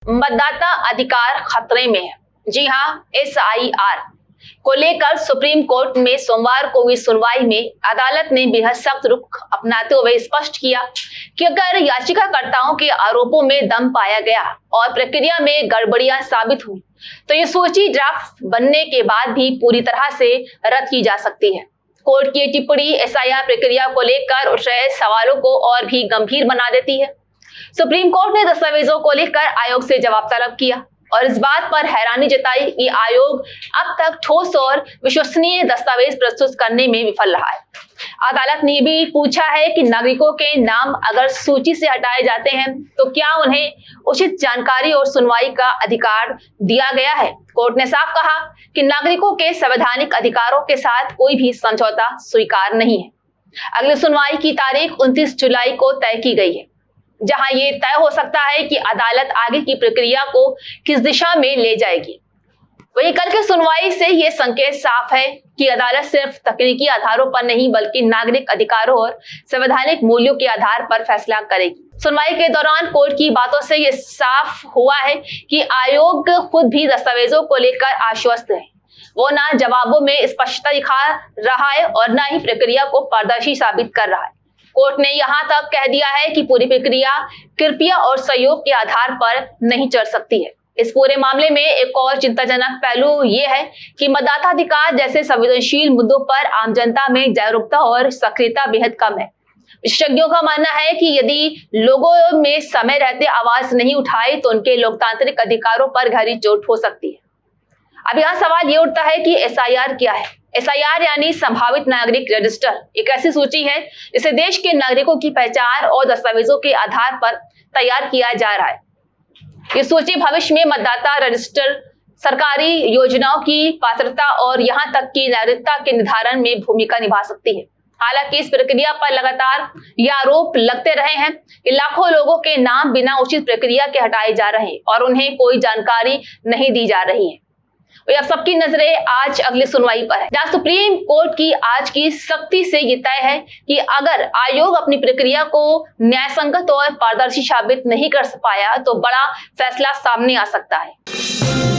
मतदाता अधिकार खतरे में है। जी हां, एसआईआर को लेकर सुप्रीम कोर्ट में सोमवार को हुई सुनवाई में अदालत ने बेहद सख्त रुख अपनाते हुए स्पष्ट किया कि अगर याचिकाकर्ताओं के आरोपों में दम पाया गया और प्रक्रिया में गड़बड़ियां साबित हुई तो ये सूची ड्राफ्ट बनने के बाद भी पूरी तरह से रद्द की जा सकती है। कोर्ट की टिप्पणी एसआईआर प्रक्रिया को लेकर उठ रहे सवालों को और भी गंभीर बना देती है। सुप्रीम कोर्ट ने दस्तावेजों को लेकर आयोग से जवाब तलब किया और इस बात पर हैरानी जताई कि आयोग अब तक ठोस और विश्वसनीय दस्तावेज प्रस्तुत करने में विफल रहा है। अदालत ने भी पूछा है कि नागरिकों के नाम अगर सूची से हटाए जाते हैं तो क्या उन्हें उचित जानकारी और सुनवाई का अधिकार दिया गया है। कोर्ट ने साफ कहा कि नागरिकों के संवैधानिक अधिकारों के साथ कोई भी समझौता स्वीकार नहीं है। अगली सुनवाई की तारीख 29 जुलाई को तय की गई है, जहां ये तय हो सकता है कि अदालत आगे की प्रक्रिया को किस दिशा में ले जाएगी। वहीं कल की सुनवाई से ये संकेत साफ है कि अदालत सिर्फ तकनीकी आधारों पर नहीं बल्कि नागरिक अधिकारों और संवैधानिक मूल्यों के आधार पर फैसला करेगी। सुनवाई के दौरान कोर्ट की बातों से ये साफ हुआ है कि आयोग खुद भी दस्तावेजों को लेकर आश्वस्त है। वो ना जवाबों में स्पष्टता दिखा रहा है और ना ही प्रक्रिया को पारदर्शी साबित कर रहा है। कोर्ट ने यहां तक कह दिया है कि पूरी प्रक्रिया कृपया और सहयोग के आधार पर नहीं चल सकती है। इस पूरे मामले में एक और चिंताजनक पहलू ये है कि मतदाता अधिकार जैसे संवेदनशील मुद्दों पर आम जनता में जागरूकता और सक्रियता बेहद कम है। विशेषज्ञों का मानना है कि यदि लोगों में समय रहते आवाज नहीं उठाई तो उनके लोकतांत्रिक अधिकारों पर गहरी चोट हो सकती है। अब यहाँ सवाल ये उठता है कि एसआईआर क्या है। एसआईआर यानी संभावित नागरिक रजिस्टर एक ऐसी सूची है जिसे देश के नागरिकों की पहचान और दस्तावेजों के आधार पर तैयार किया जा रहा है। ये सूची भविष्य में मतदाता रजिस्टर, सरकारी योजनाओं की पात्रता और यहां तक कि नागरिकता के निर्धारण में भूमिका निभा सकती है। हालांकि इस प्रक्रिया पर लगातार ये आरोप लगते रहे हैं कि लाखों लोगों के नाम बिना उचित प्रक्रिया के हटाए जा रहे हैं और उन्हें कोई जानकारी नहीं दी जा रही है। अब सबकी नजरें आज अगली सुनवाई पर है, जहां सुप्रीम कोर्ट की आज की सख्ती से ये तय है कि अगर आयोग अपनी प्रक्रिया को न्यायसंगत और पारदर्शी साबित नहीं कर पाया तो बड़ा फैसला सामने आ सकता है।